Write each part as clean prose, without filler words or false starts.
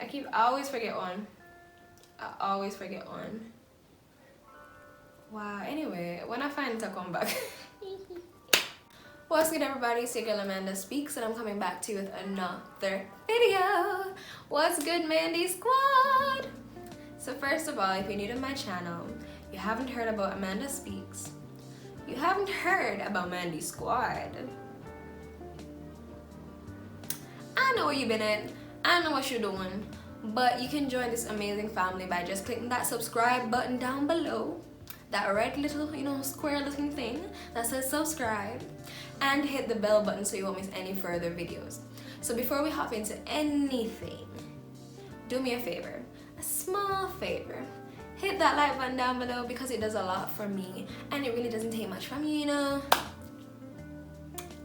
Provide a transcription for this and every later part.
I always forget one. I always forget one. Wow, anyway, when I find it, I'll come back. What's good, everybody? It's your girl Amanda Speaks, and I'm coming back to you with another video. What's good, Mandy Squad? So first of all, if you're new to my channel, you haven't heard about Amanda Speaks, you haven't heard about Mandy Squad. I know where you've been at, I know what you're doing, but you can join this amazing family by just clicking that subscribe button down below, that red little, square looking thing that says subscribe, and hit the bell button so you won't miss any further videos. So before we hop into anything, do me a favor, a small favor. Hit that like button down below because it does a lot for me and it really doesn't take much from you,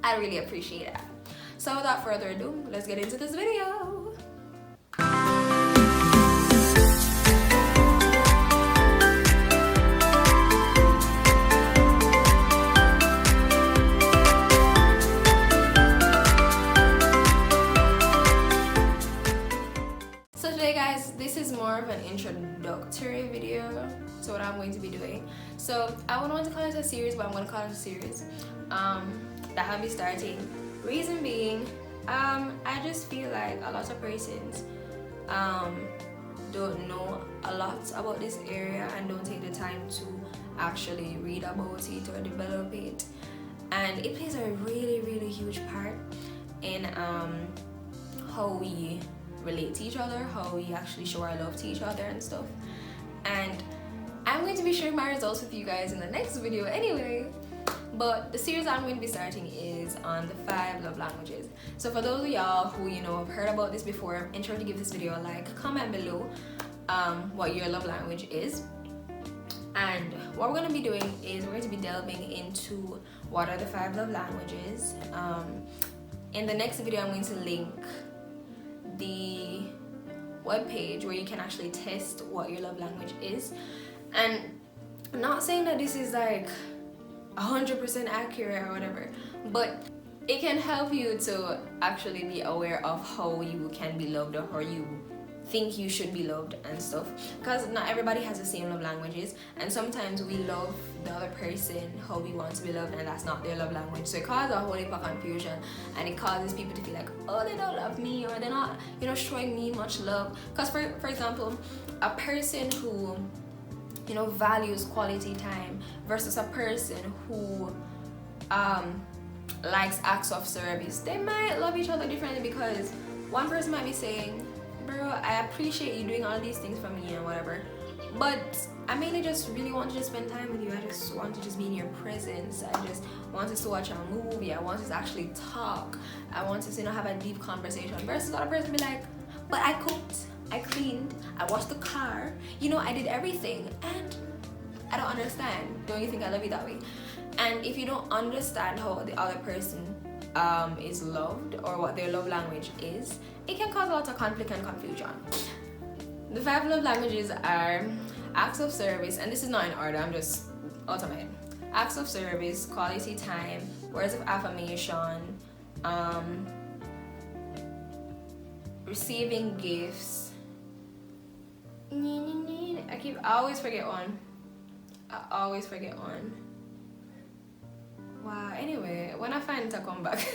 I really appreciate that. So without further ado, let's get into this video. So today, guys, this is more of an introductory video to what I'm going to be doing. So I wouldn't want to call it a series, but I'm going to call it a series that I'll be starting. Reason being, I just feel like a lot of persons don't know a lot about this area and don't take the time to actually read about it or develop it, and it plays a really huge part in how we relate to each other, how we actually show our love to each other and stuff. And I'm going to be sharing my results with you guys in the next video anyway. But the series I'm going to be starting is on the 5 love languages. So for those of y'all who have heard about this before, ensure to give this video a like, comment below what your love language is. And what we're going to be doing is we're going to be delving into what are the 5 love languages. In the next video, I'm going to link the webpage where you can actually test what your love language is. And I'm not saying that this is like 100% accurate or whatever, but it can help you to actually be aware of how you can be loved or how you think you should be loved and stuff, because not everybody has the same love languages, and sometimes we love the other person how we want to be loved and that's not their love language. So it causes a whole heap of confusion, and it causes people to feel like, oh, they don't love me, or they're not showing me much love. Because for example, a person who values quality time versus a person who likes acts of service, they might love each other differently, because one person might be saying, bro, I appreciate you doing all these things for me and whatever, but I mainly just really want to just spend time with you. I just want to just be in your presence. I just want us to watch a movie. I want us to actually talk. I want us to have a deep conversation. Versus the other person be like, but I cooked, I cleaned, I washed the car, I did everything, and I don't understand. Don't you think I love you that way? And if you don't understand how the other person is loved or what their love language is, it can cause a lot of conflict and confusion. The 5 love languages are acts of service, and this is not in order, I'm just out of my head. Acts of service, quality time, words of affirmation, receiving gifts. I always forget one. I always forget one. Wow, anyway, when I find it, I'll come back.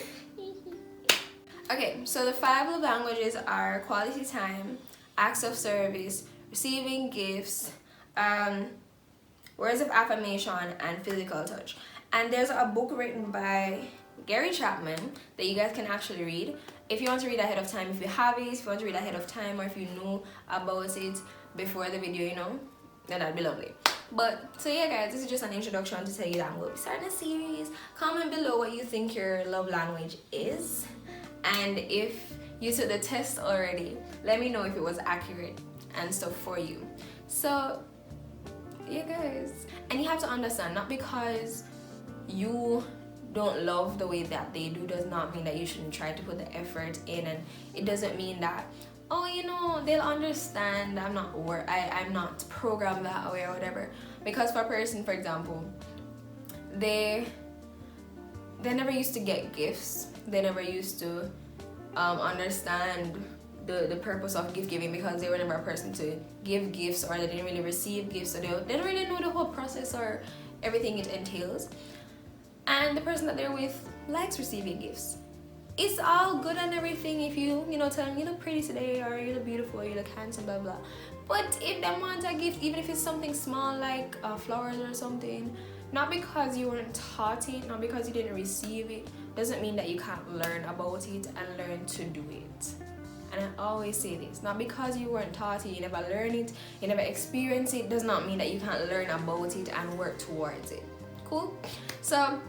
Okay, so the 5 love languages are quality time, acts of service, receiving gifts, words of affirmation, and physical touch. And there's a book written by Gary Chapman that you guys can actually read. If you want to read ahead of time, if you have it, if you want to read ahead of time, or if you know about it before the video, then that'd be lovely. But so yeah, guys, this is just an introduction to tell you that I'm going to be starting a series. Comment below what you think your love language is, and if you took the test already, let me know if it was accurate and stuff for you. So yeah, guys, and you have to understand, not because you don't love the way that they do does not mean that you shouldn't try to put the effort in, and it doesn't mean that, oh, they'll understand, I'm not programmed that way or whatever. Because for a person, for example, they never used to get gifts, they never used to understand the purpose of gift giving, because they were never a person to give gifts, or they didn't really receive gifts, so they don't really know the whole process or everything it entails. And the person that they're with likes receiving gifts. It's all good and everything if you tell them you look pretty today, or you look beautiful, or you look handsome, blah blah. But if they want a gift, even if it's something small like flowers or something, not because you weren't taught it, not because you didn't receive it, doesn't mean that you can't learn about it and learn to do it. And I always say this, not because you weren't taught it, you never learned it, you never experienced it, does not mean that you can't learn about it and work towards it. Cool? So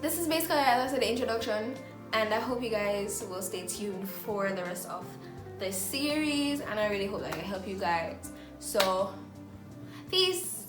this is basically, as I said, the introduction, and I hope you guys will stay tuned for the rest of the series, and I really hope that I help you guys. So peace.